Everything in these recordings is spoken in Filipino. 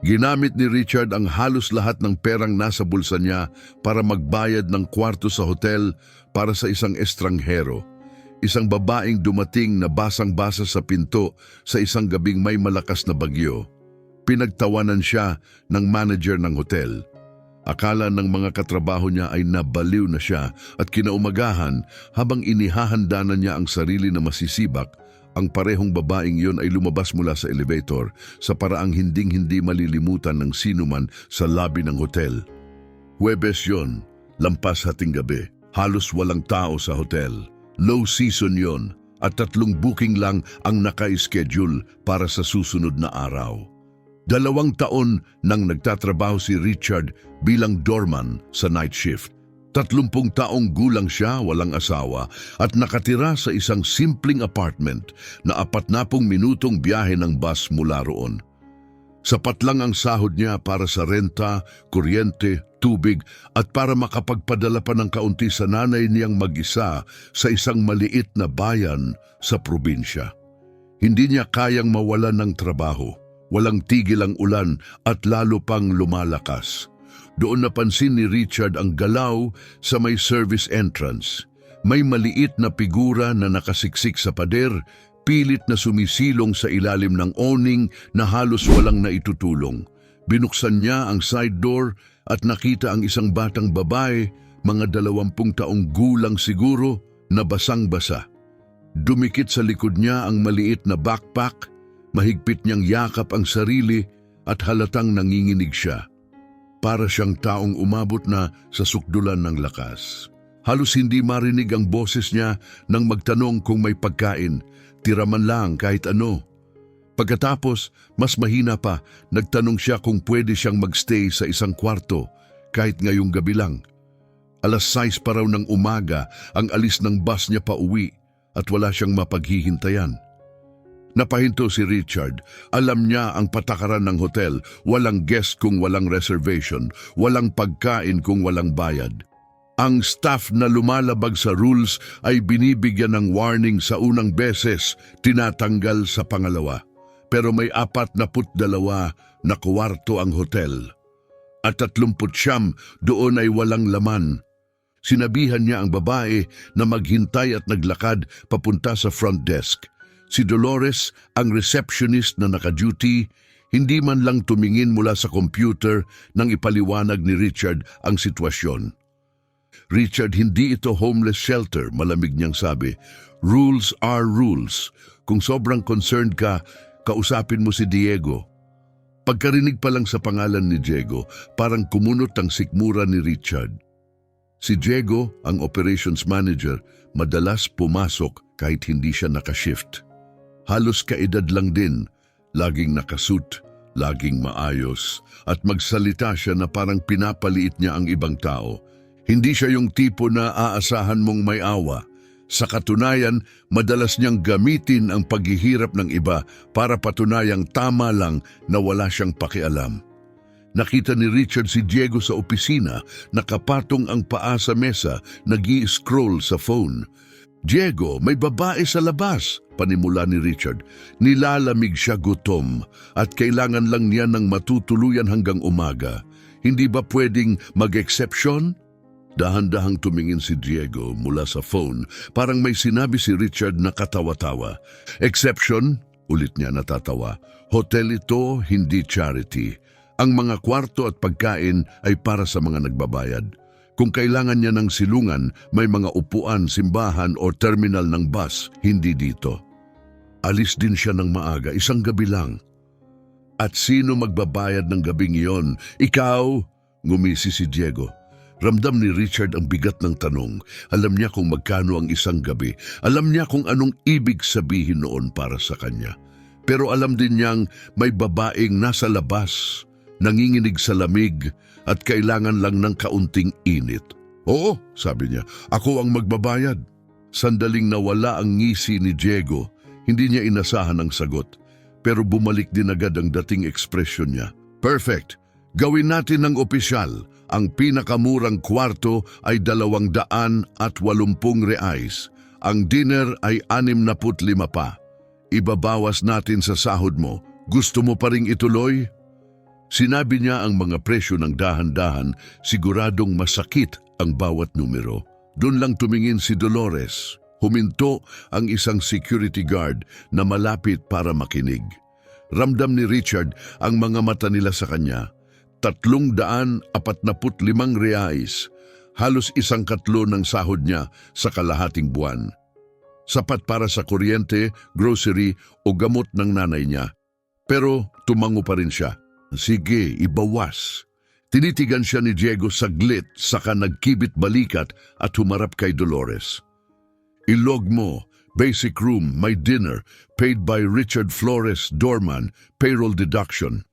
Ginamit ni Richard ang halos lahat ng perang nasa bulsa niya para magbayad ng kwarto sa hotel para sa isang estranghero. Isang babaeng dumating na basang-basa sa pinto sa isang gabing may malakas na bagyo. Pinagtawanan siya ng manager ng hotel. Akala ng mga katrabaho niya ay nabaliw na siya at kinaumagahan habang inihahanda na niya ang sarili na masisibak, ang parehong babaeng yon ay lumabas mula sa elevator sa paraang hinding-hindi malilimutan ng sinuman sa lobby ng hotel. Huwebes yon, lampas hating gabi. Halos walang tao sa hotel. Low season yon at 3 booking lang ang naka-schedule para sa susunod na araw. 2 taon nang nagtatrabaho si Richard bilang doorman sa night shift. 30 taong gulang siya, walang asawa, at nakatira sa isang simpleng apartment na 40 minutong biyahe ng bus mula roon. Sapat lang ang sahod niya para sa renta, kuryente, tubig at para makapagpadala pa ng kaunti sa nanay niyang mag-isa sa isang maliit na bayan sa probinsya. Hindi niya kayang mawalan ng trabaho. Walang tigil ang ulan at lalo pang lumalakas. Doon napansin ni Richard ang galaw sa may service entrance. May maliit na figura na nakasiksik sa pader, pilit na sumisilong sa ilalim ng awning na halos walang naitutulong. Binuksan niya ang side door at nakita ang isang batang babae, mga 20 taong gulang siguro, na basang-basa. Dumikit sa likod niya ang maliit na backpack. Mahigpit niyang yakap ang sarili at halatang nanginginig siya. Para siyang taong umabot na sa sukdulan ng lakas. Halos hindi marinig ang boses niya nang magtanong kung may pagkain, tira man lang kahit ano. Pagkatapos, mas mahina pa, nagtanong siya kung pwede siyang magstay sa isang kwarto kahit ngayong gabi lang. 6:00 pa raw ng umaga ang alis ng bus niya pa uwi at wala siyang mapaghihintayan. Napahinto si Richard. Alam niya ang patakaran ng hotel. Walang guest kung walang reservation. Walang pagkain kung walang bayad. Ang staff na lumalabag sa rules ay binibigyan ng warning sa unang beses, tinatanggal sa pangalawa. Pero may 42 na kwarto ang hotel. At 39 doon ay walang laman. Sinabihan niya ang babae na maghintay at naglakad papunta sa front desk. Si Dolores, ang receptionist na naka-duty, hindi man lang tumingin mula sa computer nang ipaliwanag ni Richard ang sitwasyon. Richard, hindi ito homeless shelter, malamig niyang sabi. Rules are rules. Kung sobrang concerned ka, kausapin mo si Diego. Pagkarinig pa lang sa pangalan ni Diego, parang kumunot ang sikmura ni Richard. Si Diego, ang operations manager, madalas pumasok kahit hindi siya nakashift. Halos kaedad lang din, laging nakasuit, laging maayos, at magsalita siya na parang pinapaliit niya ang ibang tao. Hindi siya yung tipo na aasahan mong may awa. Sa katunayan, madalas niyang gamitin ang paghihirap ng iba para patunayang tama lang na wala siyang pakialam. Nakita ni Richard si Diego sa opisina, nakapatong ang paa sa mesa, nag-i-scroll sa phone. Diego, may babae sa labas, panimula ni Richard. Nilalamig siya, gutom at kailangan lang niya ng matutuluyan hanggang umaga. Hindi ba pwedeng mag-exception? Dahan-dahang tumingin si Diego mula sa phone. Parang may sinabi si Richard na katawa-tawa. Exception? Ulit niya natatawa. Hotel ito, hindi charity. Ang mga kwarto at pagkain ay para sa mga nagbabayad. Kung kailangan niya ng silungan, may mga upuan, simbahan o terminal ng bus, hindi dito. Alis din siya ng maaga, isang gabi lang. At sino magbabayad ng gabing iyon? Ikaw? Ngumisi si Diego. Ramdam ni Richard ang bigat ng tanong. Alam niya kung magkano ang isang gabi. Alam niya kung anong ibig sabihin noon para sa kanya. Pero alam din niyang may babaeng nasa labas, nanginginig sa lamig at kailangan lang ng kaunting init. Oo, sabi niya, ako ang magbabayad. Sandaling nawala ang ngisi ni Diego. Hindi niya inasahan ang sagot. Pero bumalik din agad ang dating ekspresyon niya. Perfect. Gawin natin ng opisyal. Ang pinakamurang kwarto ay 280 reais. Ang dinner ay 65 pa. Ibabawas natin sa sahod mo. Gusto mo pa ring ituloy? Sinabi niya ang mga presyo ng dahan-dahan, siguradong masakit ang bawat numero. Doon lang tumingin si Dolores. Huminto ang isang security guard na malapit para makinig. Ramdam ni Richard ang mga mata nila sa kanya. 345 reais, halos 1/4 ng sahod niya sa kalahating buwan. Sapat para sa kuryente, grocery o gamot ng nanay niya. Pero tumango pa rin siya. Sige, ibawas. Tinitigan siya ni Diego saglit, saka nagkibit balikat at humarap kay Dolores. Ilog mo, basic room, my dinner, paid by Richard Flores Dorman, payroll deduction.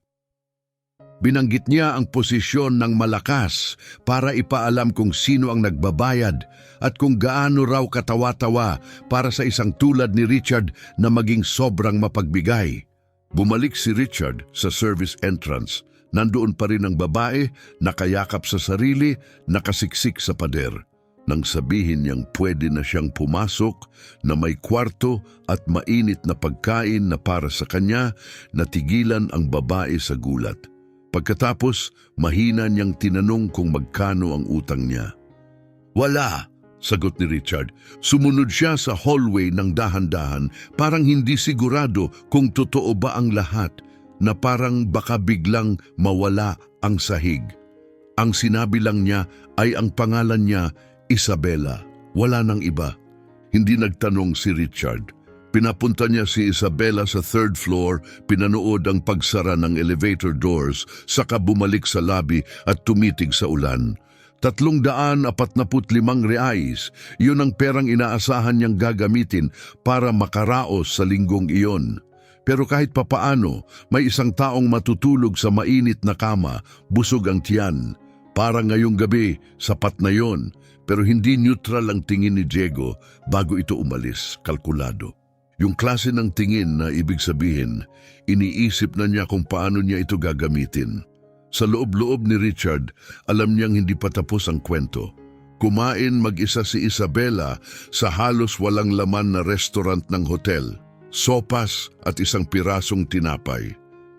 Binanggit niya ang posisyon ng malakas para ipaalam kung sino ang nagbabayad at kung gaano raw katawa-tawa para sa isang tulad ni Richard na maging sobrang mapagbigay. Bumalik si Richard sa service entrance. Nandoon pa rin ang babae, nakayakap sa sarili, nakasiksik sa pader. Nang sabihin niyang pwede na siyang pumasok, na may kwarto at mainit na pagkain na para sa kanya, natigilan ang babae sa gulat. Pagkatapos, mahina niyang tinanong kung magkano ang utang niya. Wala, sagot ni Richard. Sumunod siya sa hallway ng dahan-dahan, parang hindi sigurado kung totoo ba ang lahat, na parang baka biglang mawala ang sahig. Ang sinabi lang niya ay ang pangalan niya, Isabela. Wala nang iba. Hindi nagtanong si Richard. Pinapunta niya si Isabela sa 3rd floor, pinanood ang pagsara ng elevator doors, saka bumalik sa lobby at tumitig sa ulan. 345 reais, yun ang perang inaasahan niyang gagamitin para makaraos sa linggong iyon. Pero kahit papaano, may isang taong matutulog sa mainit na kama, busog ang tiyan. Para ngayong gabi, sapat na yon. Pero hindi neutral ang tingin ni Diego bago ito umalis, kalkulado. Yung klase ng tingin na ibig sabihin, iniisip na niya kung paano niya ito gagamitin. Sa loob-loob ni Richard, alam niyang hindi pa tapos ang kwento. Kumain mag-isa si Isabela sa halos walang laman na restaurant ng hotel. Sopas at isang pirasong tinapay.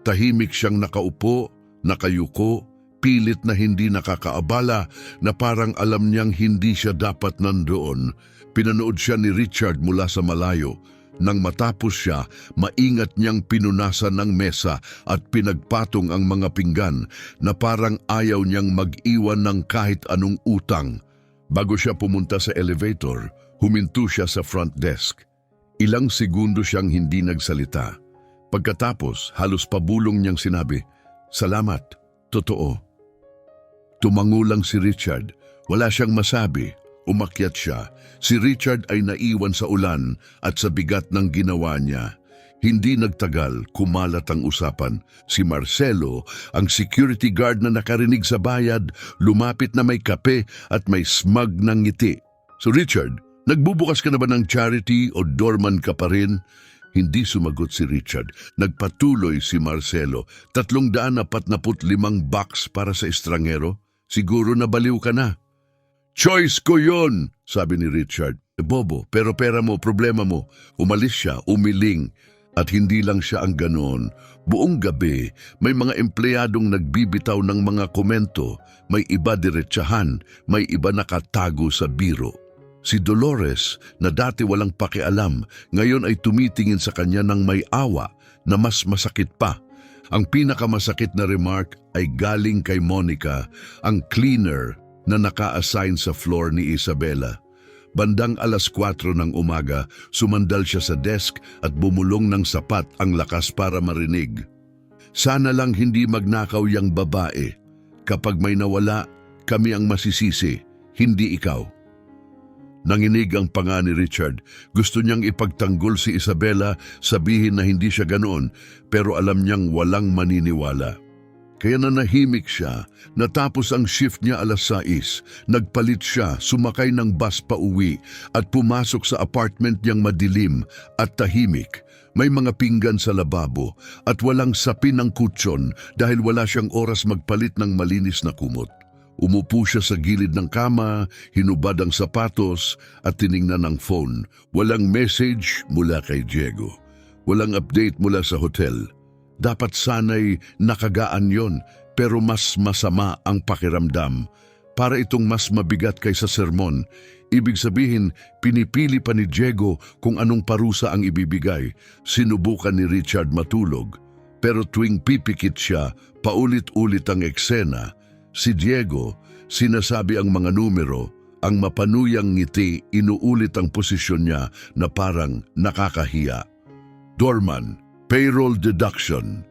Tahimik siyang nakaupo, nakayuko, pilit na hindi nakakaabala na parang alam niyang hindi siya dapat nandoon. Pinanood siya ni Richard mula sa malayo. Nang matapos siya, maingat niyang pinunasan ng mesa at pinagpatong ang mga pinggan na parang ayaw niyang mag-iwan ng kahit anong utang. Bago siya pumunta sa elevator, huminto siya sa front desk. Ilang segundo siyang hindi nagsalita. Pagkatapos, halos pabulong niyang sinabi, "Salamat, totoo." Tumango lang si Richard. Wala siyang masabi. Umakyat siya. Si Richard ay naiwan sa ulan at sa bigat ng ginawa niya. Hindi nagtagal, kumalat ang usapan. Si Marcelo, ang security guard na nakarinig sa bayad, lumapit na may kape at may smug ng ngiti. "So Richard, nagbubukas ka na ba ng charity o doorman ka pa rin?" Hindi sumagot si Richard. Nagpatuloy si Marcelo. 345 bucks para sa estrangero? Siguro nabaliw ka na. "Choice ko yon," sabi ni Richard. "Bobo, pero pera mo, problema mo." Umalis siya, umiling. At hindi lang siya ang ganoon. Buong gabi, may mga empleyadong nagbibitaw ng mga komento. May iba diretsahan, may iba nakatago sa biro. Si Dolores, na dati walang pakialam, ngayon ay tumitingin sa kanya ng may awa na mas masakit pa. Ang pinakamasakit na remark ay galing kay Monica, ang cleaner na naka-assign sa floor ni Isabela. Bandang 4:00 ng umaga, sumandal siya sa desk at bumulong ng sapat ang lakas para marinig. "Sana lang hindi magnakaw yang babae. Kapag may nawala, kami ang masisisi, hindi ikaw." Nanginig ang panga ni Richard. Gusto niyang ipagtanggol si Isabela, sabihin na hindi siya ganoon, pero alam niyang walang maniniwala. Kaya nanahimik siya. Natapos ang shift niya 6:00. Nagpalit siya, sumakay ng bus pa uwi at pumasok sa apartment niyang madilim at tahimik. May mga pinggan sa lababo at walang sapin ng kutsyon dahil wala siyang oras magpalit ng malinis na kumot. Umupo siya sa gilid ng kama, hinubad ang sapatos at tiningnan ang phone. Walang message mula kay Diego. Walang update mula sa hotel. Dapat sana'y nakagaan yon, pero mas masama ang pakiramdam. Para itong mas mabigat kaysa sermon. Ibig sabihin, pinipili pa ni Diego kung anong parusa ang ibibigay. Sinubukan ni Richard matulog. Pero tuwing pipikit siya, paulit-ulit ang eksena. Si Diego, sinasabi ang mga numero, ang mapanuyang ngiti, inuulit ang posisyon niya na parang nakakahiya. Doorman, payroll deduction.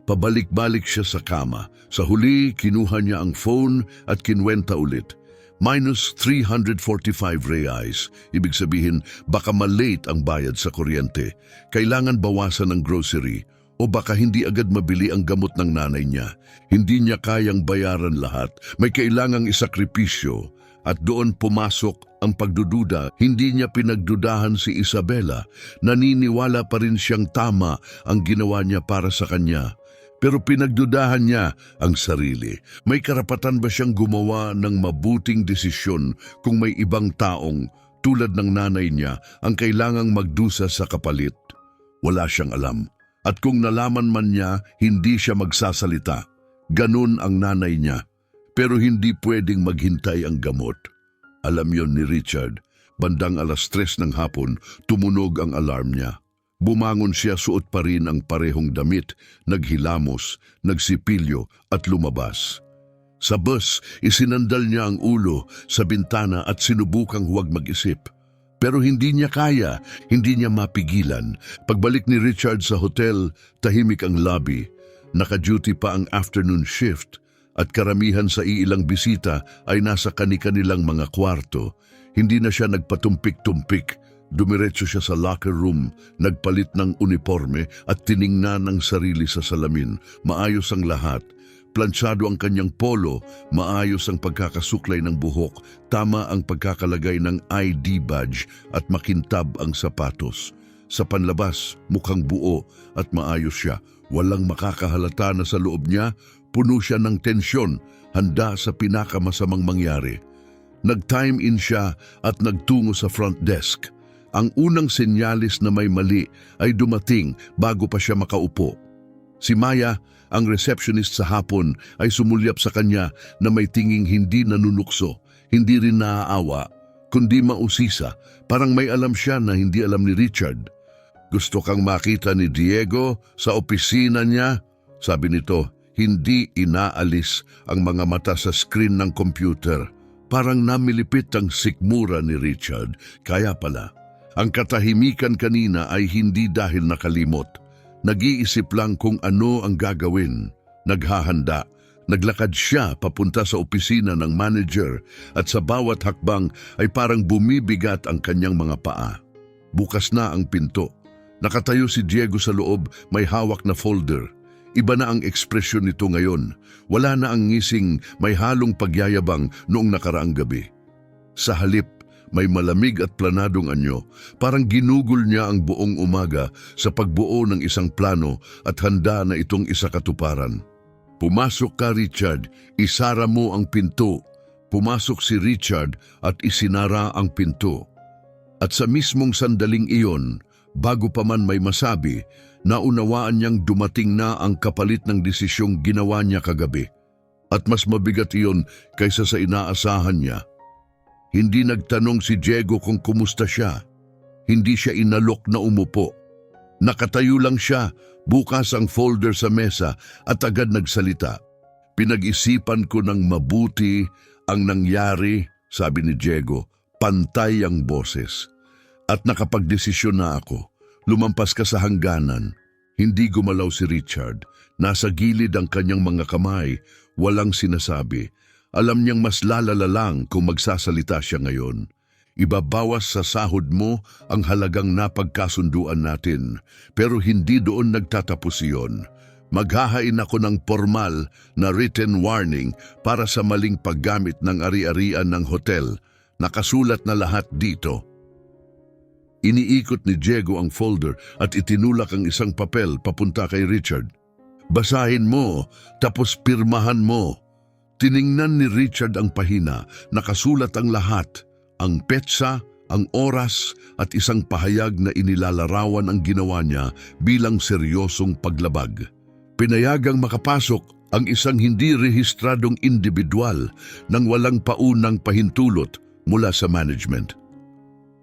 Pabalik-balik siya sa kama. Sa huli, kinuha niya ang phone at kinwenta ulit. Minus 345 reais. Ibig sabihin, baka malate ang bayad sa kuryente. Kailangan bawasan ng grocery. O baka hindi agad mabili ang gamot ng nanay niya. Hindi niya kayang bayaran lahat. May kailangang isakripisyo. At doon pumasok ang pagdududa. Hindi niya pinagdudahan si Isabela. Naniniwala pa rin siyang tama ang ginawa niya para sa kanya. Pero pinagdudahan niya ang sarili. May karapatan ba siyang gumawa ng mabuting desisyon kung may ibang taong, tulad ng nanay niya, ang kailangang magdusa sa kapalit? Wala siyang alam. At kung nalaman man niya, hindi siya magsasalita. Ganun ang nanay niya. Pero hindi pwedeng maghintay ang gamot. Alam yon ni Richard. Bandang 3:00 ng hapon, tumunog ang alarm niya. Bumangon siya, suot pa rin ang parehong damit, naghilamos, nagsipilyo at lumabas. Sa bus, isinandal niya ang ulo sa bintana at sinubukang huwag mag-isip. Pero hindi niya kaya, hindi niya mapigilan. Pagbalik ni Richard sa hotel, tahimik ang lobby. Naka-duty pa ang afternoon shift at karamihan sa iilang bisita ay nasa kani-kanilang mga kwarto. Hindi na siya nagpatumpik-tumpik. Dumiretso siya sa locker room, nagpalit ng uniforme at tiningnan ang sarili sa salamin. Maayos ang lahat. Plansyado ang kanyang polo, maayos ang pagkakasuklay ng buhok, tama ang pagkakalagay ng ID badge at makintab ang sapatos. Sa panlabas, mukhang buo at maayos siya. Walang makakahalata na sa loob niya, puno siya ng tensyon, handa sa pinakamasamang mangyari. Nag-time in siya at nagtungo sa front desk. Ang unang senyalis na may mali ay dumating bago pa siya makaupo. Si Maya, ang receptionist sa hapon, ay sumulyap sa kanya na may tinging hindi nanunukso, hindi rin naaawa, kundi mausisa. Parang may alam siya na hindi alam ni Richard. Gusto kang makita ni Diego sa opisina niya? Sabi nito, hindi inaalis ang mga mata sa screen ng computer. Parang namilipit ang sikmura ni Richard. Kaya pala, ang katahimikan kanina ay hindi dahil nakalimot. Nag-iisip lang kung ano ang gagawin. Naghahanda. Naglakad siya papunta sa opisina ng manager at sa bawat hakbang ay parang bumibigat ang kanyang mga paa. Bukas na ang pinto. Nakatayo si Diego sa loob, may hawak na folder. Iba na ang ekspresyon nito ngayon. Wala na ang ngising, may halong pagyayabang noong nakaraang gabi. Sa halip, may malamig at planadong anyo, parang ginugol niya ang buong umaga sa pagbuo ng isang plano at handa na itong isakatuparan. Pumasok ka, Richard, isara mo ang pinto. Pumasok si Richard at isinara ang pinto. At sa mismong sandaling iyon, bago pa man may masabi, naunawaan niyang dumating na ang kapalit ng desisyong ginawa niya kagabi. At mas mabigat iyon kaysa sa inaasahan niya. Hindi nagtanong si Diego kung kumusta siya. Hindi siya inalok na umupo. Nakatayo lang siya, bukas ang folder sa mesa at agad nagsalita. Pinag-isipan ko ng mabuti ang nangyari, sabi ni Diego, pantay ang boses. At nakapagdesisyon na ako. Lumampas ka sa hangganan. Hindi gumalaw si Richard. Nasa gilid ang kanyang mga kamay, walang sinasabi. Alam niyang mas lalala lang kung magsasalita siya ngayon. Ibabawas sa sahod mo ang halagang napagkasunduan natin, pero hindi doon nagtatapos iyon. Maghahain ako ng formal na written warning para sa maling paggamit ng ari-arian ng hotel. Nakasulat na lahat dito. Iniikot ni Diego ang folder at itinulak ang isang papel papunta kay Richard. Basahin mo, tapos pirmahan mo. Tiningnan ni Richard ang pahina, nakasulat ang lahat, ang petsa, ang oras at isang pahayag na inilalarawan ang ginawa niya bilang seryosong paglabag. Pinayagang makapasok ang isang hindi rehistradong individual nang walang paunang pahintulot mula sa management.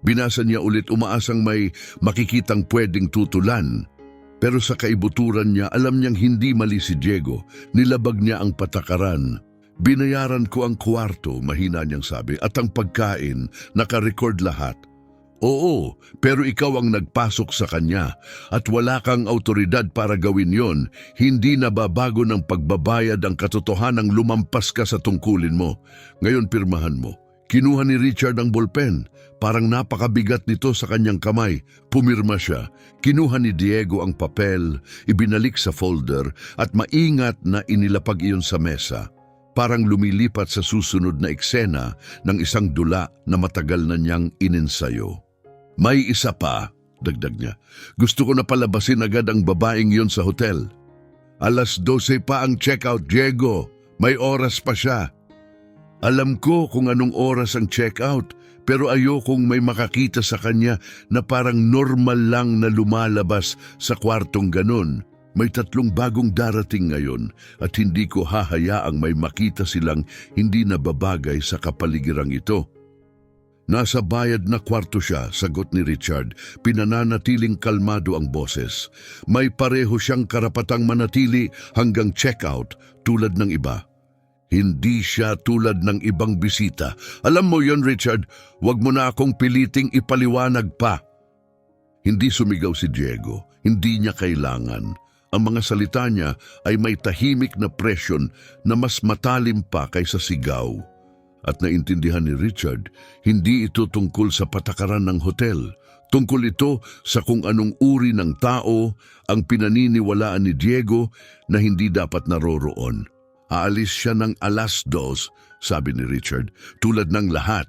Binasa niya ulit umaasang may makikitang pwedeng tutulan. Pero sa kaibuturan niya, alam niyang hindi mali si Diego. Nilabag niya ang patakaran. Binayaran ko ang kwarto, mahina niyang sabi, at ang pagkain, nakarecord lahat. Oo, pero ikaw ang nagpasok sa kanya at wala kang autoridad para gawin yon. Hindi nababago ng pagbabayad ang katotohanang lumampas ka sa tungkulin mo. Ngayon pirmahan mo. Kinuha ni Richard ang ballpen. Parang napakabigat nito sa kanyang kamay. Pumirma siya. Kinuha ni Diego ang papel, ibinalik sa folder at maingat na inilapag iyon sa mesa. Parang lumilipat sa susunod na eksena ng isang dula na matagal na niyang ininsayo. May isa pa, dagdag niya. Gusto ko na palabasin agad ang babaeng yon sa hotel. 12:00 pa ang checkout, Diego. May oras pa siya. Alam ko kung anong oras ang checkout, pero ayokong may makakita sa kanya na parang normal lang na lumalabas sa kwartong ganun. May 3 bagong darating ngayon at hindi ko hahayaang may makita silang hindi nababagay sa kapaligirang ito. Nasa bayad na kwarto siya, sagot ni Richard. Pinananatiling kalmado ang boses. May pareho siyang karapatang manatili hanggang checkout tulad ng iba. Hindi siya tulad ng ibang bisita. Alam mo yon, Richard, wag mo na akong piliting ipaliwanag pa. Hindi sumigaw si Diego. Hindi niya kailangan. Ang mga salita niya ay may tahimik na presyon na mas matalim pa kaysa sigaw. At naintindihan ni Richard, hindi ito tungkol sa patakaran ng hotel. Tungkol ito sa kung anong uri ng tao ang pinaniniwalaan ni Diego na hindi dapat naroroon. Aalis siya ng 2:00, sabi ni Richard, tulad ng lahat.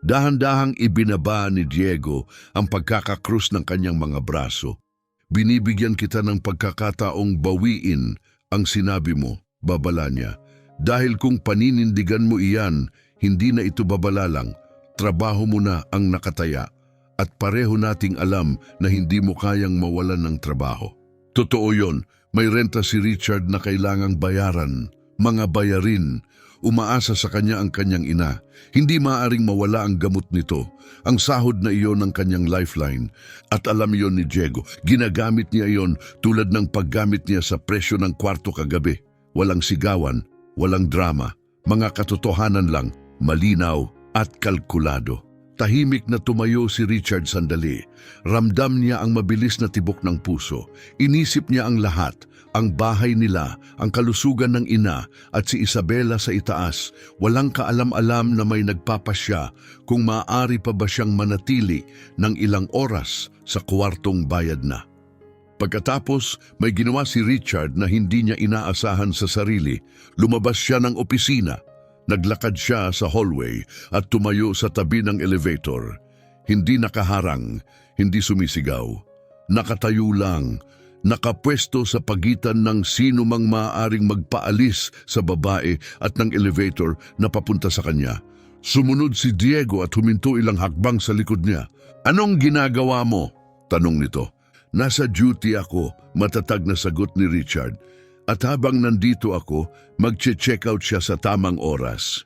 Dahan-dahang ibinaba ni Diego ang pagkakakrus ng kanyang mga braso. Binibigyan kita ng pagkakataong bawiin ang sinabi mo, babala niya. Dahil kung paninindigan mo iyan, hindi na ito babala lang. Trabaho mo na ang nakataya at pareho nating alam na hindi mo kayang mawalan ng trabaho. Totoo yon, may renta si Richard na kailangang bayaran. Mga bayarin, umaasa sa kanya ang kanyang ina. Hindi maaaring mawala ang gamot nito. Ang sahod na iyon ng kanyang lifeline. At alam iyon ni Diego, ginagamit niya iyon tulad ng paggamit niya sa presyo ng kwarto kagabi. Walang sigawan, walang drama, mga katotohanan lang, malinaw at kalkulado. Tahimik na tumayo si Richard sandali. Ramdam niya ang mabilis na tibok ng puso. Inisip niya ang lahat, ang bahay nila, ang kalusugan ng ina at si Isabela sa itaas. Walang kaalam-alam na may nagpapasya kung maaari pa ba siyang manatili ng ilang oras sa kwartong bayad na. Pagkatapos, may ginawa si Richard na hindi niya inaasahan sa sarili. Lumabas siya ng opisina. Naglakad siya sa hallway at tumayo sa tabi ng elevator. Hindi nakaharang, hindi sumisigaw. Nakatayo lang, nakapwesto sa pagitan ng sino mang maaaring magpaalis sa babae at ng elevator na papunta sa kanya. Sumunod si Diego at huminto ilang hakbang sa likod niya. Anong ginagawa mo? Tanong nito. Nasa duty ako, matatag na sagot ni Richard. At habang nandito ako, magche-check out siya sa tamang oras.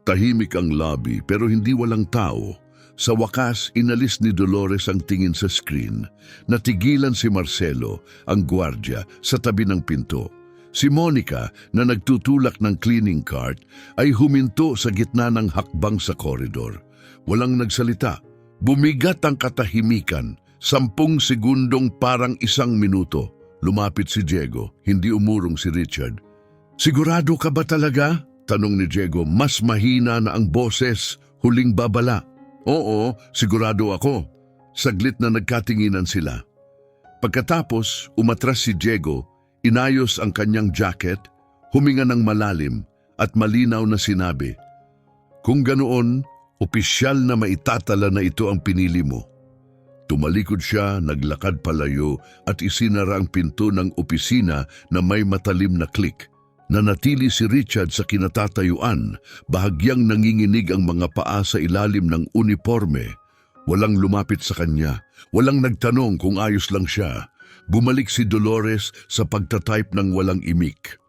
Tahimik ang lobby pero hindi walang tao. Sa wakas, inalis ni Dolores ang tingin sa screen. Natigilan si Marcelo, ang gwardiya, sa tabi ng pinto. Si Monica, na nagtutulak ng cleaning cart, ay huminto sa gitna ng hakbang sa koridor. Walang nagsalita. Bumigat ang katahimikan. 10 segundong parang 1 minuto. Lumapit si Diego, hindi umurong si Richard. Sigurado ka ba talaga? Tanong ni Diego, mas mahina na ang boses, huling babala. Oo, sigurado ako. Saglit na nagkatinginan sila. Pagkatapos, umatras si Diego, inayos ang kanyang jacket, huminga ng malalim at malinaw na sinabi, kung ganoon, opisyal na maitatala na ito ang pinili mo. Tumalikod siya, naglakad palayo at isinara ang pinto ng opisina na may matalim na click. Nanatili si Richard sa kinatatayuan, bahagyang nanginginig ang mga paa sa ilalim ng uniforme. Walang lumapit sa kanya, walang nagtanong kung ayos lang siya. Bumalik si Dolores sa pagtatype ng walang imik.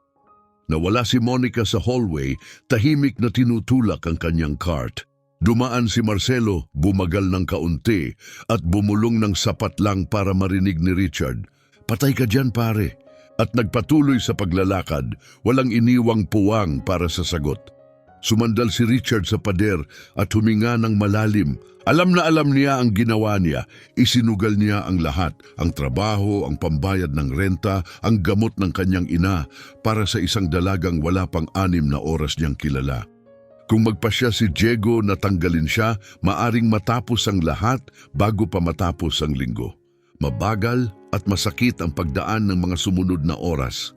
Nawala si Monica sa hallway, tahimik na tinutulak ang kanyang cart. Dumaan si Marcelo, bumagal ng kaunti at bumulong ng sapat lang para marinig ni Richard. "Patay ka dyan, pare." At nagpatuloy sa paglalakad, walang iniwang puwang para sa sagot. Sumandal si Richard sa pader at huminga ng malalim. Alam na alam niya ang ginawa niya. Isinugal niya ang lahat, ang trabaho, ang pambayad ng renta, ang gamot ng kanyang ina para sa isang dalagang wala pang 6 na oras niyang kilala. Kung magpasya si Diego na tanggalin siya, maaring matapos ang lahat bago pa matapos ang linggo. Mabagal at masakit ang pagdaan ng mga sumunod na oras.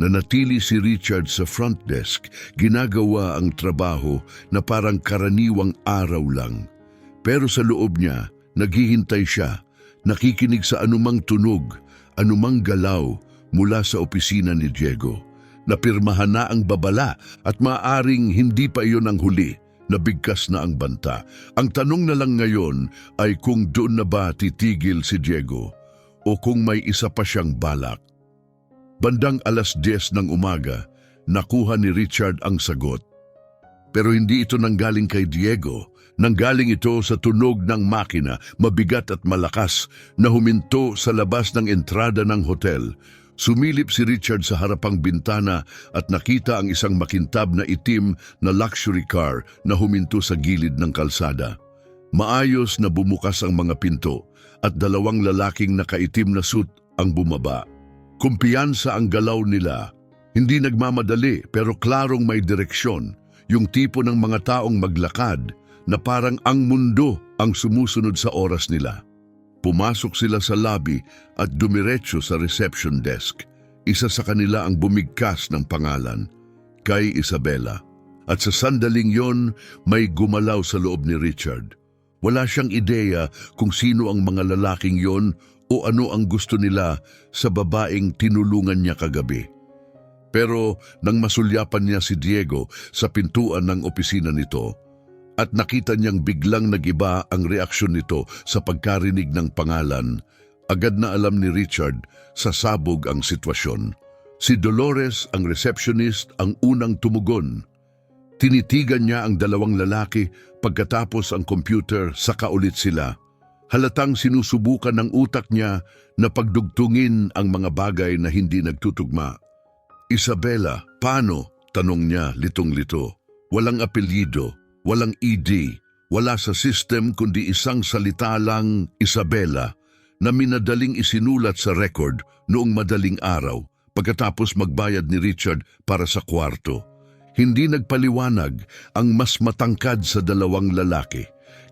Nanatili si Richard sa front desk, ginagawa ang trabaho na parang karaniwang araw lang. Pero sa loob niya, naghihintay siya, nakikinig sa anumang tunog, anumang galaw mula sa opisina ni Diego. Napirmahan na ang babala at maaring hindi pa iyon ang huli, nabigkas na ang banta. Ang tanong na lang ngayon ay kung doon na ba titigil si Diego o kung may isa pa siyang balak. Bandang 10:10 ng umaga, nakuha ni Richard ang sagot. Pero hindi ito nanggaling kay Diego. Nanggaling ito sa tunog ng makina, mabigat at malakas, na huminto sa labas ng entrada ng hotel. Sumilip si Richard sa harapang bintana at nakita ang isang makintab na itim na luxury car na huminto sa gilid ng kalsada. Maayos na bumukas ang mga pinto at 2 lalaking nakaitim na suit ang bumaba. Kumpiyansa ang galaw nila. Hindi nagmamadali pero klarong may direksyon. Yung tipo ng mga taong maglakad na parang ang mundo ang sumusunod sa oras nila. Pumasok sila sa lobby at dumiretso sa reception desk. Isa sa kanila ang bumigkas ng pangalan, kay Isabela. At sa sandaling yon, may gumalaw sa loob ni Richard. Wala siyang ideya kung sino ang mga lalaking yon o ano ang gusto nila sa babaeng tinulungan niya kagabi. Pero nang masulyapan niya si Diego sa pintuan ng opisina nito, at nakita niyang biglang nagiba ang reaksyon nito sa pagkarinig ng pangalan, agad na alam ni Richard sasabog ang sitwasyon. Si Dolores, ang receptionist, ang unang tumugon. Tinitigan niya ang 2 lalaki, pagkatapos ang computer, saka ulit sila. Halatang sinusubukan ng utak niya na pagdugtungin ang mga bagay na hindi nagtutugma. "Isabela, paano?" tanong niya litong-lito. Walang apelyido, walang ED, wala sa system kundi isang salita lang, Isabela, na minadaling isinulat sa record noong madaling araw pagkatapos magbayad ni Richard para sa kwarto. Hindi nagpaliwanag ang mas matangkad sa 2 lalaki.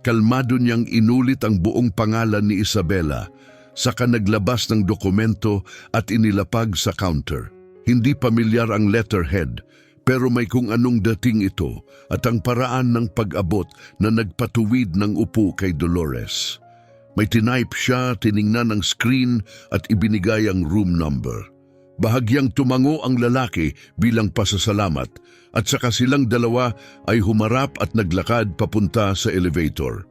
Kalmado niyang inulit ang buong pangalan ni Isabela, saka naglabas ng dokumento at inilapag sa counter. Hindi pamilyar ang letterhead, pero may kung anong dating ito at ang paraan ng pag-abot na nagpatuwid ng upo kay Dolores. May tinype siya, tiningnan ang screen at ibinigay ang room number. Bahagyang tumango ang lalaki bilang pasasalamat at saka silang 2 ay humarap at naglakad papunta sa elevator.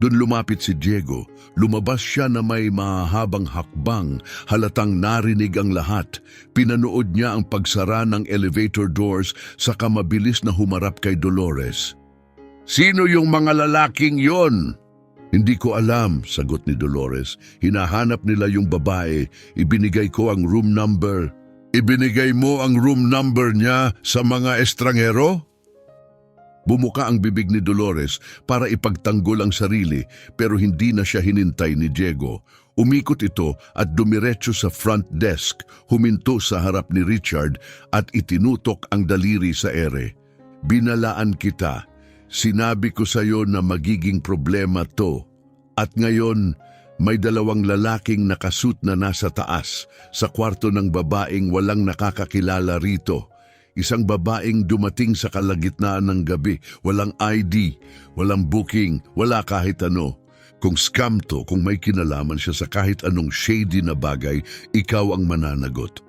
Doon lumapit si Diego. Lumabas siya na may mahahabang hakbang, halatang narinig ang lahat. Pinanood niya ang pagsara ng elevator doors saka mabilis na humarap kay Dolores. "Sino yung mga lalaking yon?" "Hindi ko alam," sagot ni Dolores. "Hinahanap nila yung babae. Ibinigay ko ang room number." "Ibinigay mo ang room number niya sa mga estranghero?" Bumuka ang bibig ni Dolores para ipagtanggol ang sarili pero hindi na siya hinintay ni Diego. Umikot ito at dumiretso sa front desk, huminto sa harap ni Richard at itinutok ang daliri sa ere. "Binalaan kita. Sinabi ko sa iyo na magiging problema to. At ngayon, may 2 lalaking nakasuit na nasa taas sa kwarto ng babaeng walang nakakakilala rito. Isang babaeng dumating sa kalagitnaan ng gabi, walang ID, walang booking, wala kahit ano. Kung scam to, kung may kinalaman siya sa kahit anong shady na bagay, ikaw ang mananagot."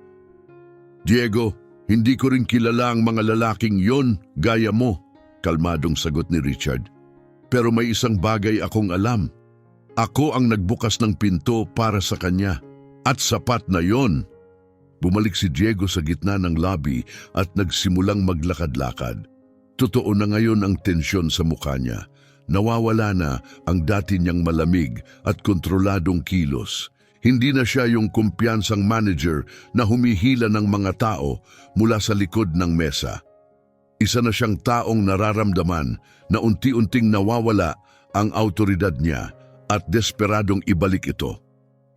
"Diego, hindi ko rin kilala ang mga lalaking yon, gaya mo," kalmadong sagot ni Richard. "Pero may isang bagay akong alam. Ako ang nagbukas ng pinto para sa kanya. At sapat na yon. Bumalik si Diego sa gitna ng lobby at nagsimulang maglakad-lakad. Totoo na ngayon ang tensyon sa mukha niya. Nawawala na ang dati niyang malamig at kontroladong kilos. Hindi na siya yung kumpiyansang manager na humihila ng mga tao mula sa likod ng mesa. Isa na siyang taong nararamdaman na unti-unting nawawala ang autoridad niya at desperadong ibalik ito.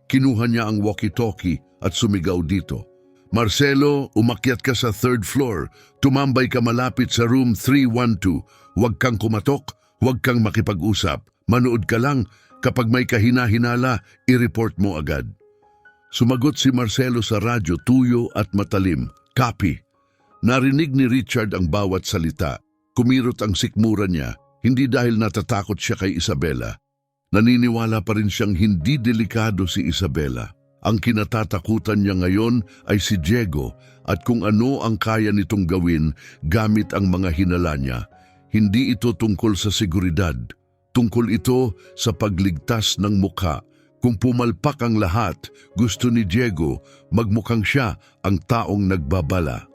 Kinuha niya ang walkie-talkie at sumigaw dito. Marcelo, umakyat ka sa 3rd floor. Tumambay ka malapit sa room 312. Huwag kang kumatok, huwag kang makipag-usap. Manood ka lang. Kapag may kahina-hinala, i-report mo agad. Sumagot si Marcelo sa radyo, tuyo at matalim. Copy. Narinig ni Richard ang bawat salita. Kumirot ang sikmura niya, hindi dahil natatakot siya kay Isabela. Naniniwala pa rin siyang hindi delikado si Isabela. Ang kinatatakutan niya ngayon ay si Diego at kung ano ang kaya nitong gawin gamit ang mga hinala niya. Hindi ito tungkol sa seguridad. Tungkol ito sa pagligtas ng mukha. Kung pumalpak ang lahat, gusto ni Diego magmukhang siya ang taong nagbabala.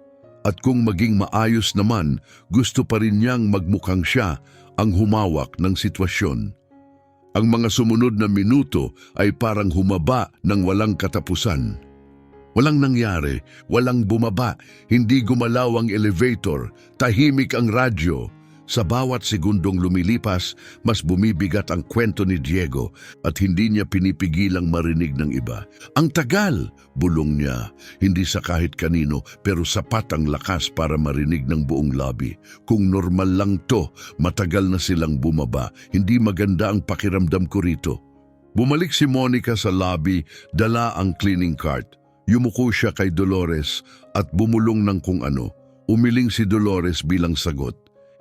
At kung maging maayos naman, gusto pa rin niyang magmukhang siya ang humawak ng sitwasyon. Ang mga sumunod na minuto ay parang humaba ng walang katapusan. Walang nangyari, walang bumaba, hindi gumalaw ang elevator, tahimik ang radyo. Sa bawat segundong lumilipas, mas bumibigat ang kwento ni Diego at hindi niya pinipigilang marinig ng iba. Ang tagal, bulong niya, hindi sa kahit kanino pero sapat ang lakas para marinig ng buong lobby. Kung normal lang to, matagal na silang bumaba. Hindi maganda ang pakiramdam ko rito. Bumalik si Monica sa lobby, dala ang cleaning cart. Yumuko siya kay Dolores at bumulong ng kung ano. Umiling si Dolores bilang sagot.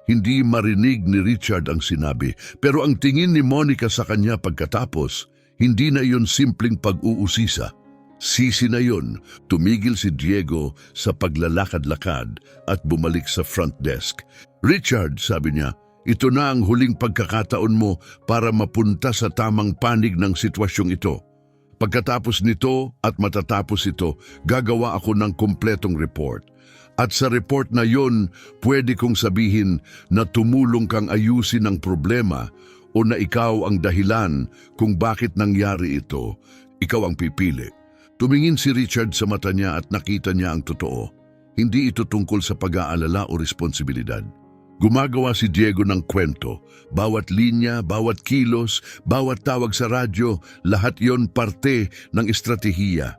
Hindi marinig ni Richard ang sinabi, pero ang tingin ni Monica sa kanya pagkatapos, hindi na iyon simpleng pag-uusisa. Sisi na yun. Tumigil si Diego sa paglalakad-lakad at bumalik sa front desk. Richard, sabi niya, ito na ang huling pagkakataon mo para mapunta sa tamang panig ng sitwasyong ito. Pagkatapos nito at matatapos ito, gagawa ako ng kumpletong report. At sa report na yon, pwede kong sabihin na tumulong kang ayusin ang problema o na ikaw ang dahilan kung bakit nangyari ito. Ikaw ang pipili. Tumingin si Richard sa mata niya at nakita niya ang totoo. Hindi ito tungkol sa pag-aalala o responsibilidad. Gumagawa si Diego ng kwento. Bawat linya, bawat kilos, bawat tawag sa radyo, lahat yon parte ng estratehiya.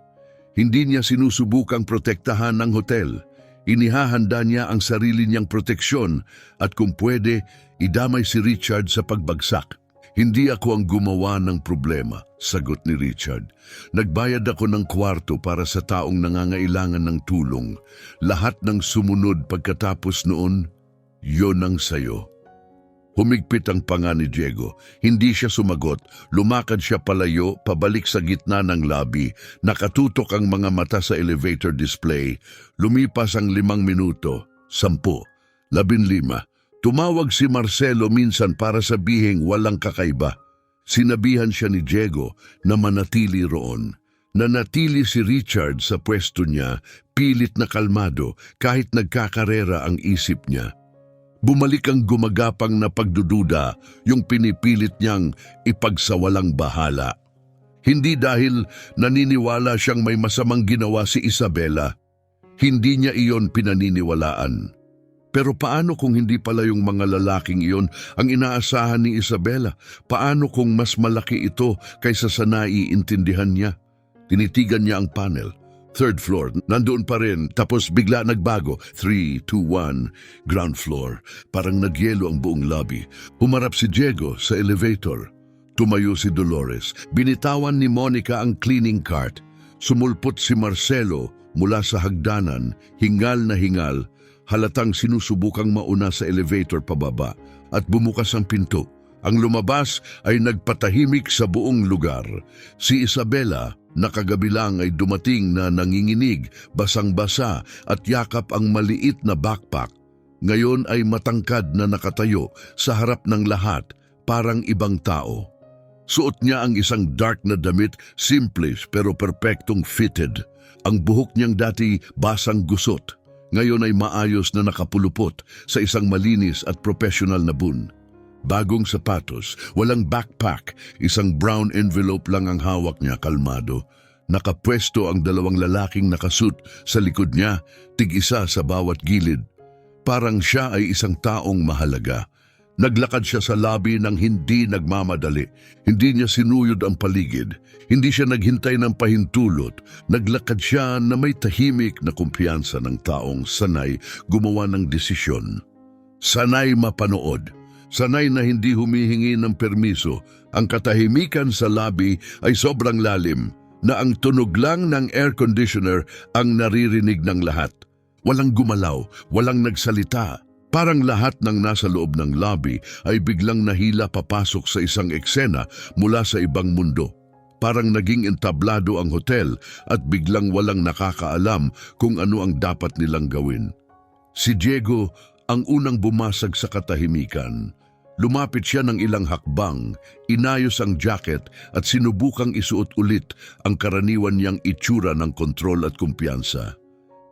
Hindi niya sinusubukang protektahan ng hotel. Inihahanda niya ang sarili niyang proteksyon at kung pwede, idamay si Richard sa pagbagsak. Hindi ako ang gumawa ng problema, sagot ni Richard. Nagbayad ako ng kwarto para sa taong nangangailangan ng tulong. Lahat ng sumunod pagkatapos noon, yon ang sayo. Humigpit ang panga ni Diego. Hindi siya sumagot. Lumakad siya palayo, pabalik sa gitna ng lobby. Nakatutok ang mga mata sa elevator display. Lumipas ang 5 minuto, 10, 15. Tumawag si Marcelo minsan para sabihing walang kakaiba. Sinabihan siya ni Diego na manatili roon. Nanatili si Richard sa pwesto niya, pilit na kalmado kahit nagkakarera ang isip niya. Bumalik ang gumagapang na pagdududa, yung pinipilit niyang ipagsawalang bahala. Hindi dahil naniniwala siyang may masamang ginawa si Isabela. Hindi niya iyon pinaniniwalaan. Pero paano kung hindi pala yung mga lalaking iyon ang inaasahan ni Isabela? Paano kung mas malaki ito kaysa sa naiintindihan niya? Tinitigan niya ang panel. 3rd floor, nandoon pa rin, tapos bigla nagbago. 3, 2, 1, ground floor. Parang nagyelo ang buong lobby. Humarap si Diego sa elevator. Tumayo si Dolores. Binitawan ni Monica ang cleaning cart. Sumulpot si Marcelo mula sa hagdanan, hingal na hingal, halatang sinusubukang mauna sa elevator pababa at bumukas ang pinto. Ang lumabas ay nagpatahimik sa buong lugar. Si Isabela, nakagabi lang ay dumating na nanginginig, basang-basa at yakap ang maliit na backpack. Ngayon ay matangkad na nakatayo sa harap ng lahat, parang ibang tao. Suot niya ang isang dark na damit, simple pero perpektong fitted. Ang buhok niyang dati basang gusot, ngayon ay maayos na nakapulupot sa isang malinis at professional na bun. Bagong sapatos, walang backpack, isang brown envelope lang ang hawak niya, kalmado. Nakapwesto ang dalawang lalaking nakasuit sa likod niya, tig-isa sa bawat gilid. Parang siya ay isang taong mahalaga. Naglakad siya sa lobby nang hindi nagmamadali. Hindi niya sinuyod ang paligid. Hindi siya naghintay ng pahintulot. Naglakad siya na may tahimik na kumpiyansa ng taong sanay gumawa ng desisyon. Sanay mapanood. Sanay na hindi humihingi ng permiso. Ang katahimikan sa lobby ay sobrang lalim na ang tunog lang ng air conditioner ang naririnig ng lahat. Walang gumalaw, walang nagsalita. Parang lahat ng nasa loob ng lobby ay biglang nahila papasok sa isang eksena mula sa ibang mundo. Parang naging entablado ang hotel at biglang walang nakakaalam kung ano ang dapat nilang gawin. Si Diego ang unang bumasag sa katahimikan. Lumapit siya ng ilang hakbang, inayos ang jacket at sinubukang isuot ulit ang karaniwan niyang itsura ng kontrol at kumpiyansa.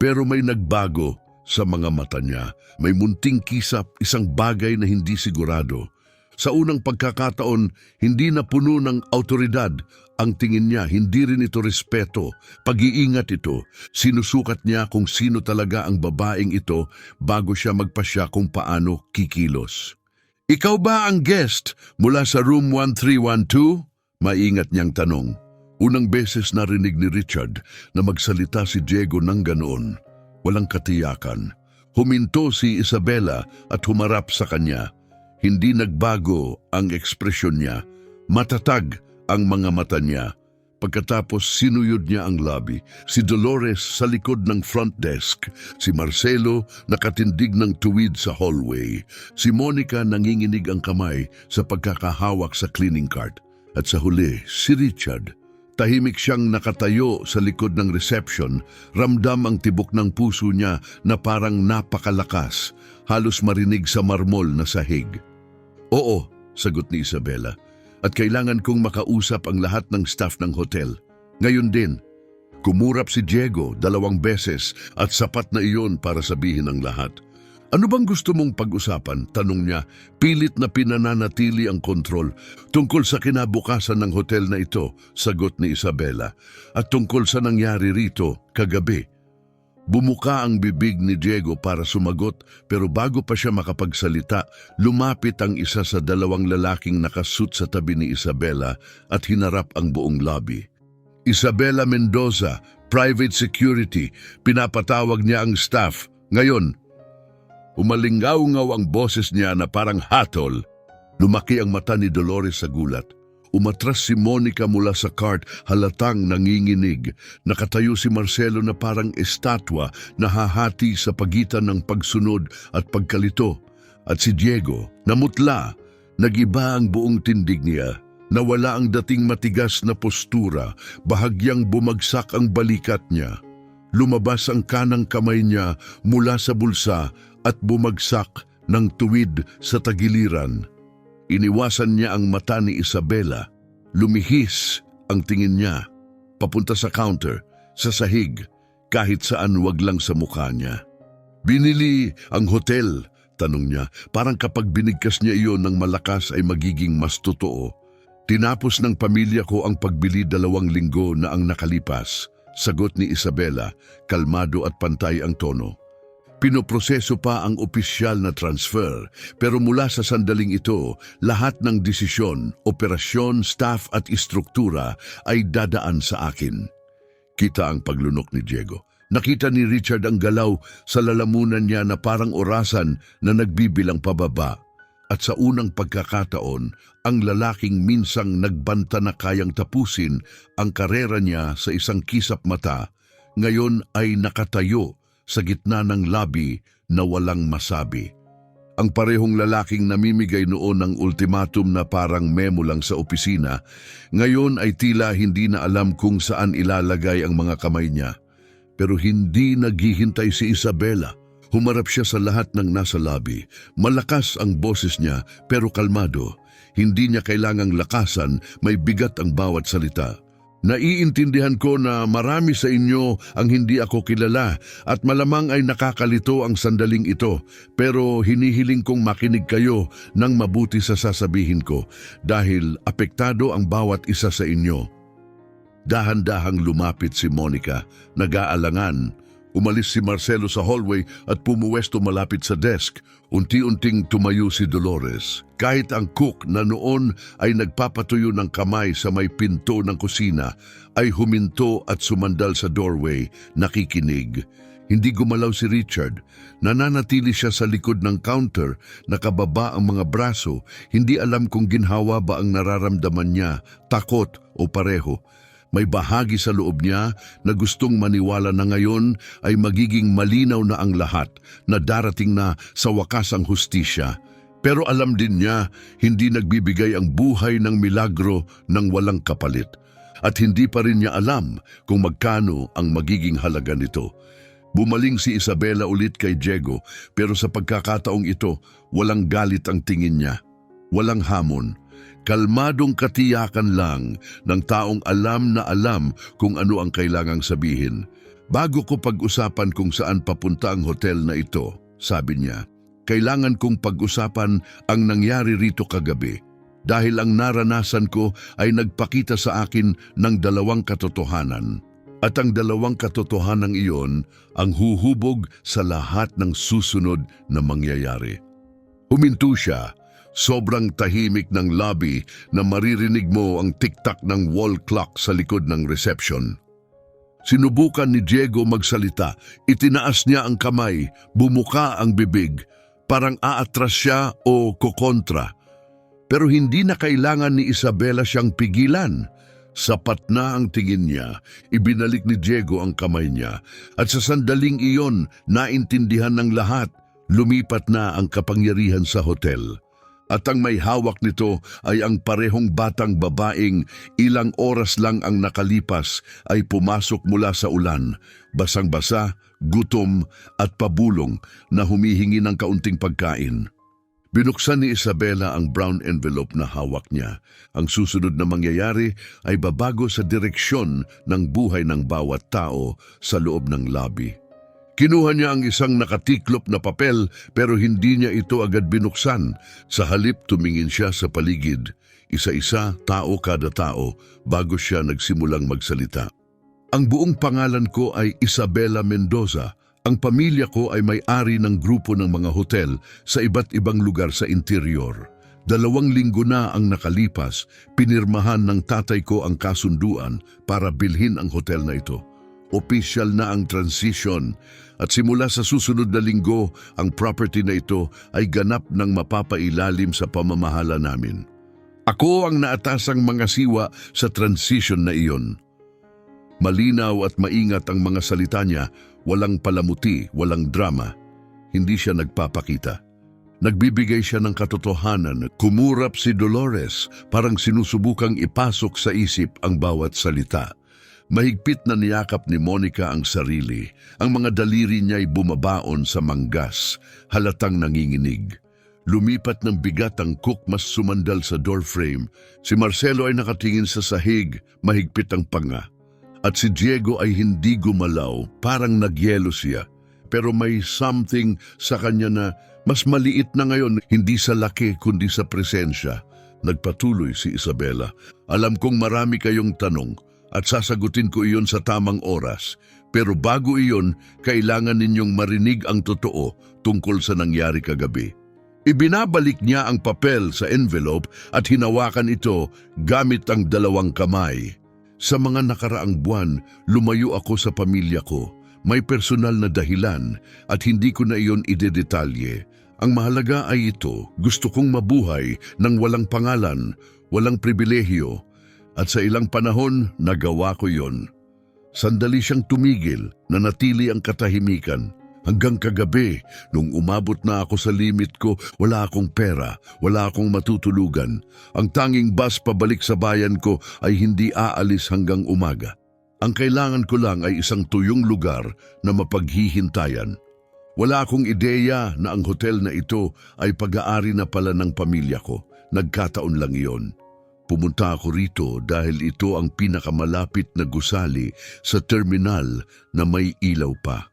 Pero may nagbago sa mga mata niya. May munting kisap, isang bagay na hindi sigurado. Sa unang pagkakataon, hindi na puno ng autoridad ang tingin niya, hindi rin ito respeto, pag-iingat ito. Sinusukat niya kung sino talaga ang babaeng ito bago siya magpasya kung paano kikilos. Ikaw ba ang guest mula sa room 1312? Maingat niyang tanong. Unang beses narinig ni Richard na magsalita si Diego ng ganoon. Walang katiyakan. Huminto si Isabela at humarap sa kanya. Hindi nagbago ang ekspresyon niya. Matatag ang mga mata niya. Pagkatapos sinuyod niya ang lobby. Si Dolores sa likod ng front desk. Si Marcelo nakatindig ng tuwid sa hallway. Si Monica nanginginig ang kamay sa pagkakahawak sa cleaning cart. At sa huli, si Richard. Tahimik siyang nakatayo sa likod ng reception. Ramdam ang tibok ng puso niya na parang napakalakas. Halos marinig sa marmol na sahig. Oo, sagot ni Isabela. At kailangan kong makausap ang lahat ng staff ng hotel. Ngayon din, kumurap si Diego 2 beses at sapat na iyon para sabihin ang lahat. Ano bang gusto mong pag-usapan? Tanong niya, pilit na pinananatili ang kontrol. Tungkol sa kinabukasan ng hotel na ito, sagot ni Isabela. At tungkol sa nangyari rito kagabi. Bumuka ang bibig ni Diego para sumagot pero bago pa siya makapagsalita, lumapit ang isa sa 2 lalaking nakasuit sa tabi ni Isabela at hinarap ang buong lobby. Isabela Mendoza, private security, pinapatawag niya ang staff. Ngayon, umalingaw-ngaw ang boses niya na parang hatol. Lumaki ang mata ni Dolores sa gulat. Umatras si Monica mula sa cart, halatang nanginginig. Nakatayo si Marcelo na parang estatwa na hahati sa pagitan ng pagsunod at pagkalito. At si Diego, namutla, nagiba ang buong tindig niya. Nawala ang dating matigas na postura, bahagyang bumagsak ang balikat niya. Lumabas ang kanang kamay niya mula sa bulsa at bumagsak ng tuwid sa tagiliran. Iniwasan niya ang mata ni Isabela. Lumihis ang tingin niya. Papunta sa counter, sa sahig, kahit saan wag lang sa mukha niya. Binili ang hotel, tanong niya. Parang kapag binigkas niya iyon ng malakas ay magiging mas totoo. Tinapos ng pamilya ko ang pagbili 2 linggo na ang nakalipas. Sagot ni Isabela, kalmado at pantay ang tono. Pinoproseso pa ang opisyal na transfer, pero mula sa sandaling ito, lahat ng desisyon, operasyon, staff at istruktura ay dadaan sa akin. Kita ang paglunok ni Diego. Nakita ni Richard ang galaw sa lalamunan niya na parang orasan na nagbibilang pababa. At sa unang pagkakataon, ang lalaking minsang nagbanta na kayang tapusin ang karera niya sa isang kisap mata, ngayon ay nakatayo sa gitna ng lobby na walang masabi. Ang parehong lalaking namimigay noon ng ultimatum na parang memo lang sa opisina, ngayon ay tila hindi na alam kung saan ilalagay ang mga kamay niya. Pero hindi naghihintay si Isabela. Humarap siya sa lahat ng nasa lobby. Malakas ang boses niya pero kalmado. Hindi niya kailangang lakasan, may bigat ang bawat salita. Naiintindihan ko na marami sa inyo ang hindi ako kilala at malamang ay nakakalito ang sandaling ito, pero hinihiling kong makinig kayo ng mabuti sa sasabihin ko dahil apektado ang bawat isa sa inyo. Dahan-dahang lumapit si Monica, nag-aalangan. Umalis si Marcelo sa hallway at pumuwesto malapit sa desk. Unti-unting tumayo si Dolores. Kahit ang cook na noon ay nagpapatuyo ng kamay sa may pinto ng kusina, ay huminto at sumandal sa doorway, nakikinig. Hindi gumalaw si Richard. Nananatili siya sa likod ng counter, nakababa ang mga braso. Hindi alam kung ginhawa ba ang nararamdaman niya, takot o pareho. May bahagi sa loob niya na gustong maniwala na ngayon ay magiging malinaw na ang lahat, na darating na sa wakas ang hustisya. Pero alam din niya, hindi nagbibigay ang buhay ng milagro ng walang kapalit. At hindi pa rin niya alam kung magkano ang magiging halaga nito. Bumaling si Isabela ulit kay Diego, pero sa pagkakataong ito, walang galit ang tingin niya. Walang hamon. Kalmadong katiyakan lang ng taong alam na alam kung ano ang kailangang sabihin. Bago ko pag-usapan kung saan papunta ang hotel na ito, sabi niya, kailangan kong pag-usapan ang nangyari rito kagabi. Dahil ang naranasan ko ay nagpakita sa akin ng dalawang katotohanan. At ang dalawang katotohanan iyon ang huhubog sa lahat ng susunod na mangyayari. Huminto siya. Sobrang tahimik ng lobby na maririnig mo ang tiktak ng wall clock sa likod ng reception. Sinubukan ni Diego magsalita. Itinaas niya ang kamay, bumuka ang bibig, parang aatras siya o kokontra. Pero hindi na kailangan ni Isabela siyang pigilan. Sapat na ang tingin niya. Ibinalik ni Diego ang kamay niya. At sa sandaling iyon, naintindihan ng lahat. Lumipat na ang kapangyarihan sa hotel. At ang may hawak nito ay ang parehong batang babaeng ilang oras lang ang nakalipas ay pumasok mula sa ulan, basang-basa, gutom at pabulong na humihingi ng kaunting pagkain. Binuksan ni Isabela ang brown envelope na hawak niya. Ang susunod na mangyayari ay babago sa direksyon ng buhay ng bawat tao sa loob ng lobby. Kinuha niya ang isang nakatiklop na papel pero hindi niya ito agad binuksan. Sa halip tumingin siya sa paligid, isa-isa, tao kada tao, bago siya nagsimulang magsalita. Ang buong pangalan ko ay Isabela Mendoza. Ang pamilya ko ay may-ari ng grupo ng mga hotel sa iba't ibang lugar sa interior. 2 linggo na ang nakalipas, pinirmahan ng tatay ko ang kasunduan para bilhin ang hotel na ito. Opisyal na ang transition at simula sa susunod na linggo, ang property na ito ay ganap ng mapapailalim sa pamamahala namin. Ako ang naatasang mga siwa sa transition na iyon. Malinaw at maingat ang mga salita niya, walang palamuti, walang drama. Hindi siya nagpapakita. Nagbibigay siya ng katotohanan. Kumurap si Dolores, parang sinusubukang ipasok sa isip ang bawat salita. Mahigpit na niyakap ni Monica ang sarili. Ang mga daliri niya'y bumabaon sa manggas, halatang nanginginig. Lumipat ng bigat ang cook, mas sumandal sa doorframe. Si Marcelo ay nakatingin sa sahig, mahigpit ang panga. At si Diego ay hindi gumalaw, parang nagyelo siya. Pero may something sa kanya na mas maliit na ngayon, hindi sa laki kundi sa presensya. Nagpatuloy si Isabela. Alam kong marami kayong tanong, at sasagutin ko iyon sa tamang oras. Pero bago iyon, kailangan ninyong marinig ang totoo tungkol sa nangyari kagabi. Ibinabalik niya ang papel sa envelope at hinawakan ito gamit ang 2 kamay. Sa mga nakaraang buwan, lumayo ako sa pamilya ko. May personal na dahilan at hindi ko na iyon idedetalye. Ang mahalaga ay ito, gusto kong mabuhay ng walang pangalan, walang pribilehyo. At sa ilang panahon, nagawa ko yon. Sandali siyang tumigil, nanatili ang katahimikan. Hanggang kagabi, nung umabot na ako sa limit ko, wala akong pera, wala akong matutulugan. Ang tanging bus pabalik sa bayan ko ay hindi aalis hanggang umaga. Ang kailangan ko lang ay isang tuyong lugar na mapaghihintayan. Wala akong ideya na ang hotel na ito ay pag-aari na pala ng pamilya ko. Nagkataon lang iyon. Pumunta ako rito dahil ito ang pinakamalapit na gusali sa terminal na may ilaw pa.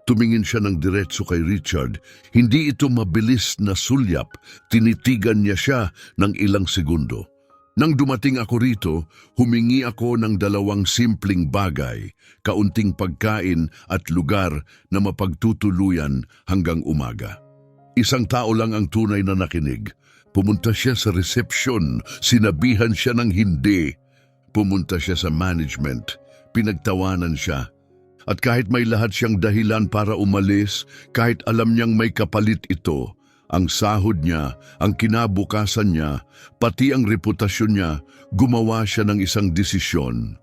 Tumingin siya ng diretso kay Richard. Hindi ito mabilis na sulyap. Tinitigan niya siya ng ilang segundo. Nang dumating ako rito, humingi ako ng 2 simpleng bagay, kaunting pagkain at lugar na mapagtutuluyan hanggang umaga. Isang tao lang ang tunay na nakinig. Pumunta siya sa reception, sinabihan siya ng hindi. Pumunta siya sa management, pinagtawanan siya. At kahit may lahat siyang dahilan para umalis, kahit alam niyang may kapalit ito, ang sahod niya, ang kinabukasan niya, pati ang reputasyon niya, gumawa siya ng isang desisyon.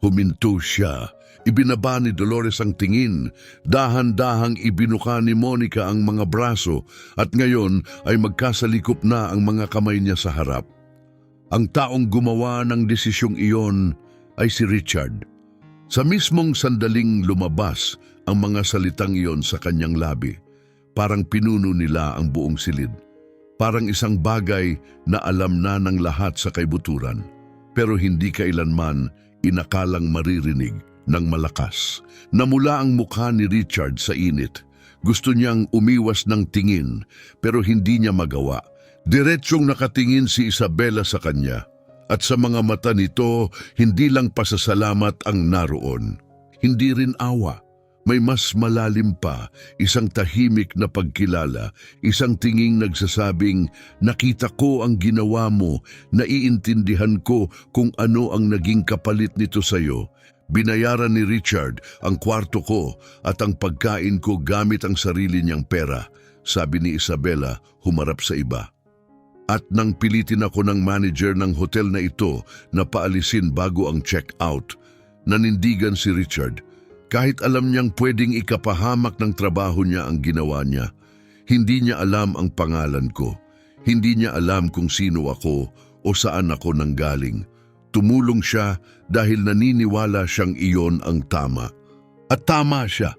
Huminto siya. Ibinaba ni Dolores ang tingin. Dahan-dahang ibinuka ni Monica ang mga braso at ngayon ay magkasalikop na ang mga kamay niya sa harap. Ang taong gumawa ng desisyong iyon ay si Richard. Sa mismong sandaling lumabas ang mga salitang iyon sa kanyang labi. Parang pinuno nila ang buong silid. Parang isang bagay na alam na ng lahat sa kaibuturan. Pero hindi kailanman inakalang maririnig ng malakas. Namula ang mukha ni Richard sa init. Gusto niyang umiwas ng tingin pero hindi niya magawa. Diretsyong nakatingin si Isabela sa kanya. At sa mga mata nito, hindi lang pasasalamat ang naroon. Hindi rin awa. May mas malalim pa, isang tahimik na pagkilala, isang tinging nagsasabing, nakita ko ang ginawa mo, naiintindihan ko kung ano ang naging kapalit nito sa'yo. Binayaran ni Richard ang kwarto ko at ang pagkain ko gamit ang sarili niyang pera, sabi ni Isabela humarap sa iba. At nang pilitin ako ng manager ng hotel na ito na paalisin bago ang check-out, nanindigan si Richard. Kahit alam niyang pwedeng ikapahamak ng trabaho niya ang ginawa niya, hindi niya alam ang pangalan ko. Hindi niya alam kung sino ako o saan ako nanggaling. Tumulong siya dahil naniniwala siyang iyon ang tama. At tama siya.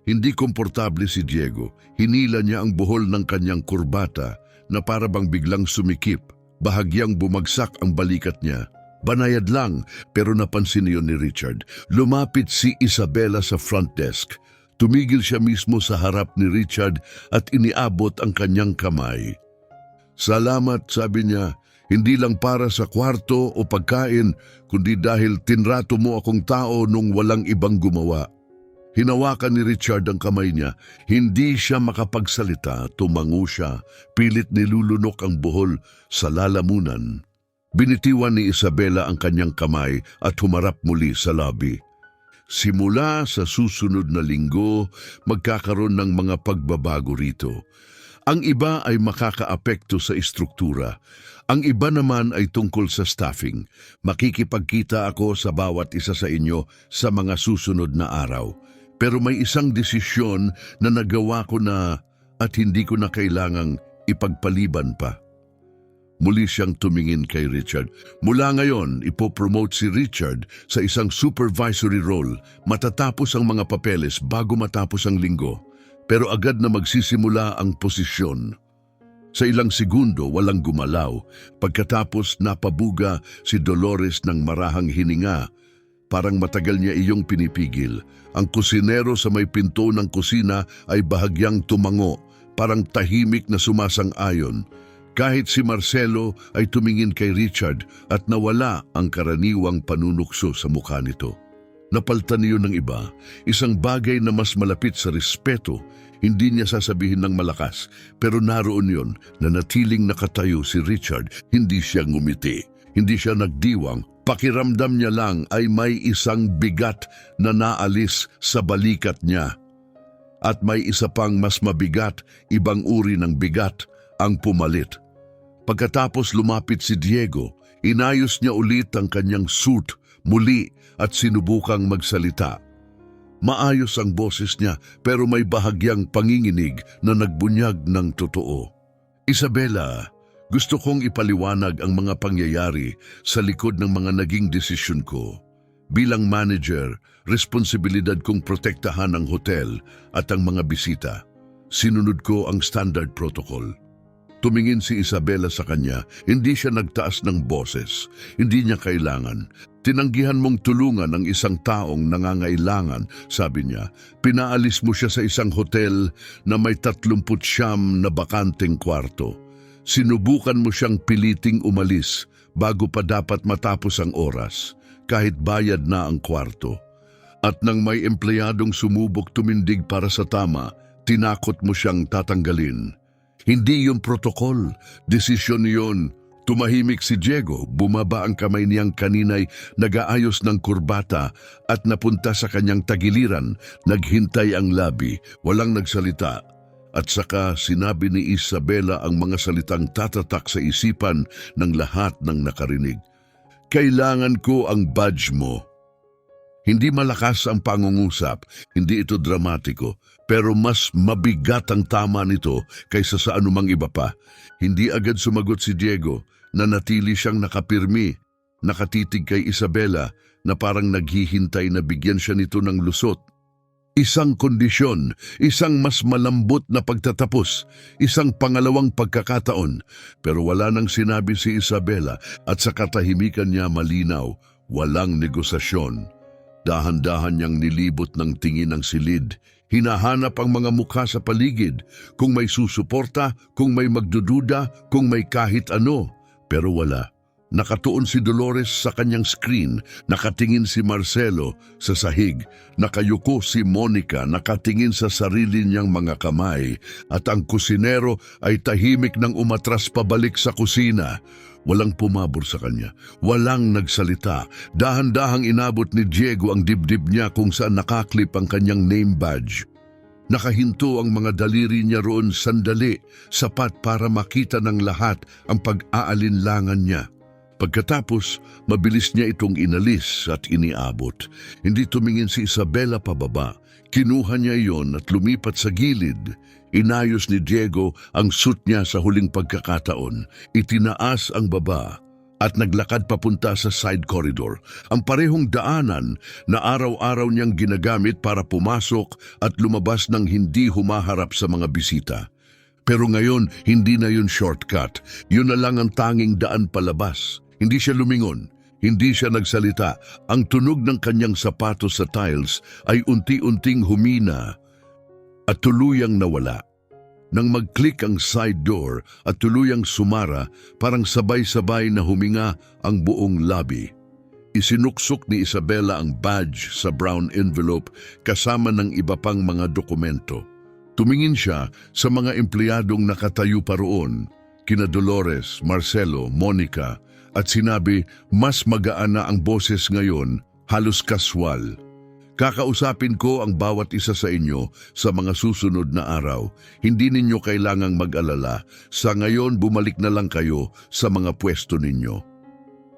Hindi komportable si Diego. Hinila niya ang buhol ng kanyang kurbata na para bang biglang sumikip. Bahagyang bumagsak ang balikat niya. Banayad lang, pero napansin niyon ni Richard. Lumapit si Isabela sa front desk. Tumigil siya mismo sa harap ni Richard at iniabot ang kanyang kamay. Salamat, sabi niya, hindi lang para sa kwarto o pagkain, kundi dahil tinrato mo akong tao nung walang ibang gumawa. Hinawakan ni Richard ang kamay niya. Hindi siya makapagsalita, tumango siya, pilit nilulunok ang buhol sa lalamunan. Binitiwan ni Isabela ang kanyang kamay at humarap muli sa lobby. Simula sa susunod na linggo, magkakaroon ng mga pagbabago rito. Ang iba ay makakaapekto sa istruktura. Ang iba naman ay tungkol sa staffing. Makikipagkita ako sa bawat isa sa inyo sa mga susunod na araw. Pero may isang desisyon na nagawa ko na at hindi ko na kailangang ipagpaliban pa. Muli siyang tumingin kay Richard. Mula ngayon, ipopromote si Richard sa isang supervisory role. Matatapos ang mga papeles bago matapos ang linggo. Pero agad na magsisimula ang posisyon. Sa ilang segundo, walang gumalaw. Pagkatapos napabuga si Dolores ng marahang hininga. Parang matagal niya iyong pinipigil. Ang kusinero sa may pinto ng kusina ay bahagyang tumango. Parang tahimik na sumasang-ayon. Kahit si Marcelo ay tumingin kay Richard at nawala ang karaniwang panunukso sa mukha nito. Napaltan niyo ng iba, isang bagay na mas malapit sa respeto. Hindi niya sasabihin ng malakas, pero naroon yon na natiling nakatayo si Richard. Hindi siya ngumiti, hindi siya nagdiwang. Pakiramdam niya lang ay may isang bigat na naalis sa balikat niya. At may isa pang mas mabigat, ibang uri ng bigat, ang pumalit. Pagkatapos lumapit si Diego, inayos niya ulit ang kanyang suit muli at sinubukang magsalita. Maayos ang boses niya pero may bahagyang panginginig na nagbunyag ng totoo. Isabela, gusto kong ipaliwanag ang mga pangyayari sa likod ng mga naging desisyon ko. Bilang manager, responsibilidad kong protektahan ang hotel at ang mga bisita. Sinunod ko ang standard protocol. Tumingin si Isabela sa kanya, hindi siya nagtaas ng boses. Hindi niya kailangan. Tinanggihan mong tulungan ang isang taong nangangailangan, sabi niya. Pinaalis mo siya sa isang hotel na may 39 na bakanteng kwarto. Sinubukan mo siyang piliting umalis bago pa dapat matapos ang oras, kahit bayad na ang kwarto. At nang may empleyadong sumubok tumindig para sa tama, tinakot mo siyang tatanggalin. Hindi yung protokol, desisyon yun. Tumahimik si Diego, bumaba ang kamay niyang kanina'y nag-aayos ng kurbata at napunta sa kanyang tagiliran, naghintay ang labi, walang nagsalita. At saka sinabi ni Isabela ang mga salitang tatatak sa isipan ng lahat ng nakarinig. Kailangan ko ang badge mo. Hindi malakas ang pangungusap, hindi ito dramatiko, pero mas mabigat ang tama nito kaysa sa anumang iba pa. Hindi agad sumagot si Diego, nanatili siyang nakapirmi, nakatitig kay Isabela na parang naghihintay na bigyan siya nito ng lusot. Isang kondisyon, isang mas malambot na pagtatapos, isang pangalawang pagkakataon. Pero wala nang sinabi si Isabela at sa katahimikan niya malinaw, walang negosasyon. Dahan-dahan niyang nilibot ng tingin ang silid. Hinahanap ang mga mukha sa paligid, kung may susuporta, kung may magdududa, kung may kahit ano. Pero wala. Nakatuon si Dolores sa kanyang screen, nakatingin si Marcelo sa sahig, nakayuko si Monica, nakatingin sa sarili niyang mga kamay, at ang kusinero ay tahimik nang umatras pabalik sa kusina. Walang pumabor sa kanya, walang nagsalita. Dahan-dahang inabot ni Diego ang dibdib niya kung saan nakaklip ang kanyang name badge. Nakahinto ang mga daliri niya roon sandali, sapat para makita ng lahat ang pag-aalinlangan niya. Pagkatapos, mabilis niya itong inalis at iniabot. Hindi tumingin si Isabela pababa. Kinuha niya iyon at lumipat sa gilid. Inayos ni Diego ang suit niya sa huling pagkakataon. Itinaas ang baba at naglakad papunta sa side corridor. Ang parehong daanan na araw-araw niyang ginagamit para pumasok at lumabas ng hindi humaharap sa mga bisita. Pero ngayon, hindi na yun shortcut. Yun na lang ang tanging daan palabas. Hindi siya lumingon. Hindi siya nagsalita. Ang tunog ng kanyang sapatos sa tiles ay unti-unting humina at tuluyang nawala. Nang mag-click ang side door at tuluyang sumara, parang sabay-sabay na huminga ang buong lobby. Isinuksok ni Isabela ang badge sa brown envelope kasama ng iba pang mga dokumento. Tumingin siya sa mga empleyadong nakatayo pa roon, kina Dolores, Marcelo, Monica, at sinabi, mas magaan na ang boses ngayon, halos kaswal. Kakausapin ko ang bawat isa sa inyo sa mga susunod na araw. Hindi ninyo kailangang mag-alala. Sa ngayon, bumalik na lang kayo sa mga pwesto ninyo.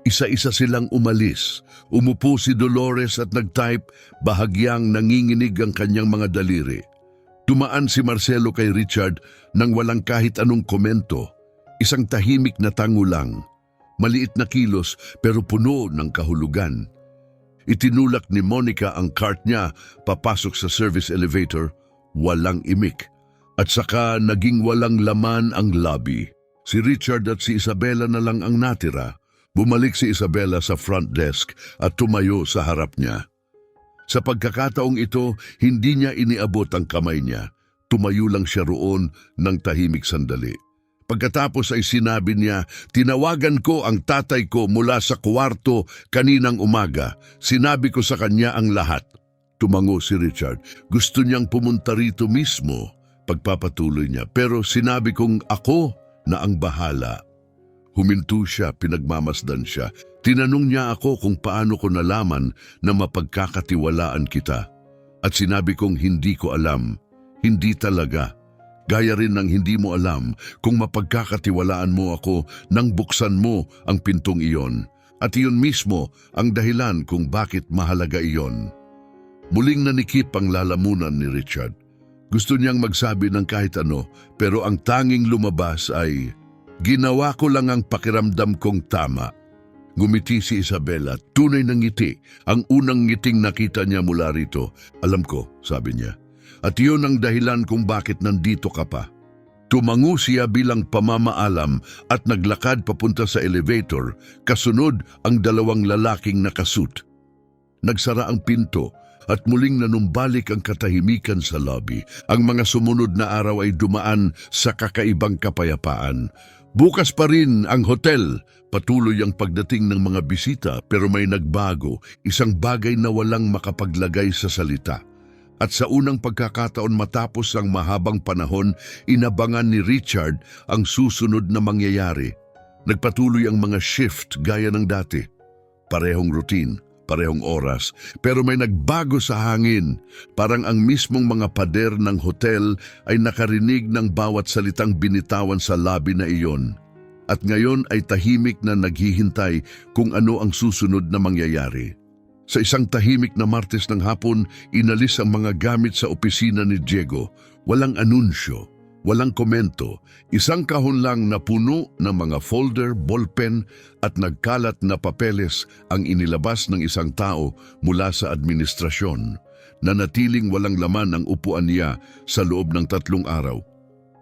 Isa-isa silang umalis. Umupo si Dolores at nag-type, bahagyang nanginginig ang kanyang mga daliri. Tumaan si Marcelo kay Richard nang walang kahit anong komento. Isang tahimik na tango lang. Maliit na kilos pero puno ng kahulugan. Itinulak ni Monica ang cart niya papasok sa service elevator, walang imik. At saka naging walang laman ang lobby. Si Richard at si Isabela na lang ang natira. Bumalik si Isabela sa front desk at tumayo sa harap niya. Sa pagkakataong ito, hindi niya iniabot ang kamay niya. Tumayo lang siya roon ng tahimik sandali. Pagkatapos ay sinabi niya, tinawagan ko ang tatay ko mula sa kwarto kaninang umaga. Sinabi ko sa kanya ang lahat. Tumango si Richard. Gusto niyang pumunta rito mismo. Pagpapatuloy niya. Pero sinabi kong ako na ang bahala. Huminto siya, pinagmamasdan siya. Tinanong niya ako kung paano ko nalaman na mapagkakatiwalaan kita. At sinabi kong hindi ko alam. Hindi talaga. Gaya rin ng hindi mo alam kung mapagkakatiwalaan mo ako nang buksan mo ang pintong iyon. At iyon mismo ang dahilan kung bakit mahalaga iyon. Muling nanikip ang lalamunan ni Richard. Gusto niyang magsabi ng kahit ano, pero ang tanging lumabas ay, ginawa ko lang ang pakiramdam kong tama. Ngumiti si Isabela, tunay ng ngiti, ang unang ngiting nakita niya mula rito. Alam ko, sabi niya. At iyon ang dahilan kung bakit nandito ka pa. Tumango siya bilang pamamaalam at naglakad papunta sa elevator, kasunod ang dalawang lalaking nakasuit. Nagsara ang pinto at muling nanumbalik ang katahimikan sa lobby. Ang mga sumunod na araw ay dumaan sa kakaibang kapayapaan. Bukas pa rin ang hotel. Patuloy ang pagdating ng mga bisita pero may nagbago, isang bagay na walang makapaglagay sa salita. At sa unang pagkakataon matapos ang mahabang panahon, inabangan ni Richard ang susunod na mangyayari. Nagpatuloy ang mga shift gaya ng dati. Parehong routine, parehong oras, pero may nagbago sa hangin. Parang ang mismong mga pader ng hotel ay nakarinig ng bawat salitang binitawan sa lobby na iyon. At ngayon ay tahimik na naghihintay kung ano ang susunod na mangyayari. Sa isang tahimik na Martes ng hapon, inalis ang mga gamit sa opisina ni Diego. Walang anunsyo, walang komento, isang kahon lang na puno ng mga folder, ballpen at nagkalat na papeles ang inilabas ng isang tao mula sa administrasyon. Nanatiling walang laman ang upuan niya sa loob ng 3 araw.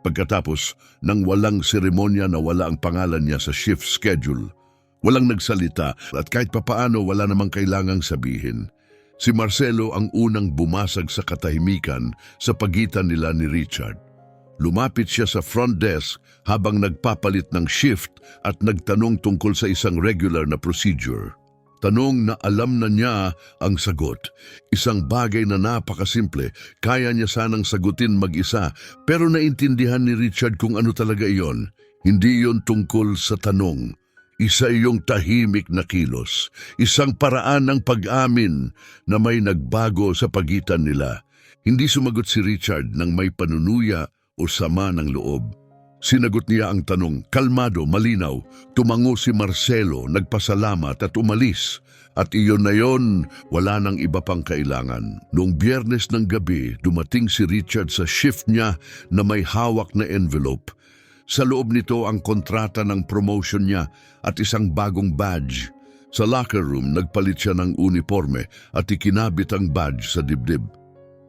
Pagkatapos ng walang seremonya na wala ang pangalan niya sa shift schedule, walang nagsalita at kahit papaano wala namang kailangang sabihin. Si Marcelo ang unang bumasag sa katahimikan sa pagitan nila ni Richard. Lumapit siya sa front desk habang nagpapalit ng shift at nagtanong tungkol sa isang regular na procedure. Tanong na alam na niya ang sagot. Isang bagay na napakasimple, kaya niya sanang sagutin mag-isa, pero naintindihan ni Richard kung ano talaga iyon. Hindi iyon tungkol sa tanong. Isa iyong tahimik na kilos, isang paraan ng pag-amin na may nagbago sa pagitan nila. Hindi sumagot si Richard ng may panunuya o sama ng loob. Sinagot niya ang tanong, kalmado, malinaw. Tumango si Marcelo, nagpasalamat at umalis. At iyon na yon, wala nang iba pang kailangan. Noong Biyernes ng gabi, dumating si Richard sa shift niya na may hawak na envelope. Sa loob nito ang kontrata ng promotion niya at isang bagong badge. Sa locker room, nagpalit siya ng uniforme at ikinabit ang badge sa dibdib.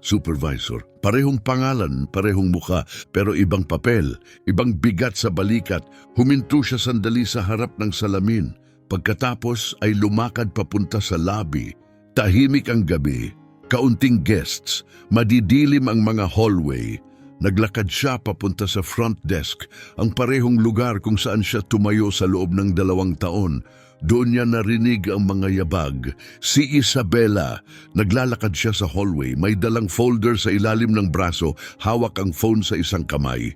Supervisor, parehong pangalan, parehong muka, pero ibang papel, ibang bigat sa balikat. Huminto siya sandali sa harap ng salamin. Pagkatapos ay lumakad papunta sa lobby. Tahimik ang gabi, kaunting guests, madidilim ang mga hallway. Naglakad siya papunta sa front desk, ang parehong lugar kung saan siya tumayo sa loob ng 2 taon. Doon niya narinig ang mga yabag. Si Isabela. Naglalakad siya sa hallway, may dalang folder sa ilalim ng braso, hawak ang phone sa isang kamay.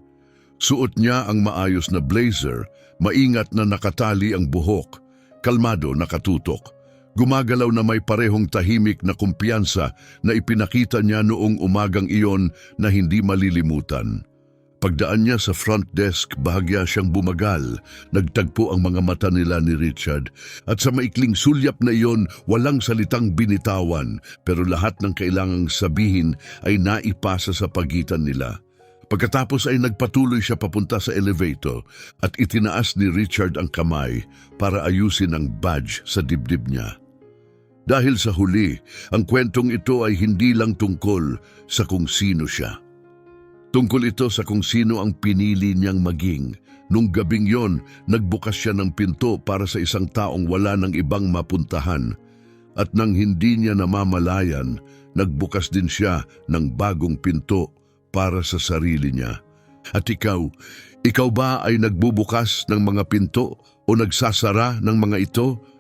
Suot niya ang maayos na blazer, maingat na nakatali ang buhok. Kalmado, nakatutok. Gumagalaw na may parehong tahimik na kumpiyansa na ipinakita niya noong umagang iyon na hindi malilimutan. Pagdaan niya sa front desk, bahagya siyang bumagal. Nagtagpo ang mga mata nila ni Richard. At sa maikling sulyap na iyon, walang salitang binitawan, pero lahat ng kailangang sabihin ay naipasa sa pagitan nila. Pagkatapos ay nagpatuloy siya papunta sa elevator at itinaas ni Richard ang kamay para ayusin ang badge sa dibdib niya. Dahil sa huli, ang kwentong ito ay hindi lang tungkol sa kung sino siya. Tungkol ito sa kung sino ang pinili niyang maging. Nung gabing yon, nagbukas siya ng pinto para sa isang taong wala ng ibang mapuntahan. At nang hindi niya namamalayan, nagbukas din siya ng bagong pinto para sa sarili niya. At ikaw ba ay nagbubukas ng mga pinto o nagsasara ng mga ito?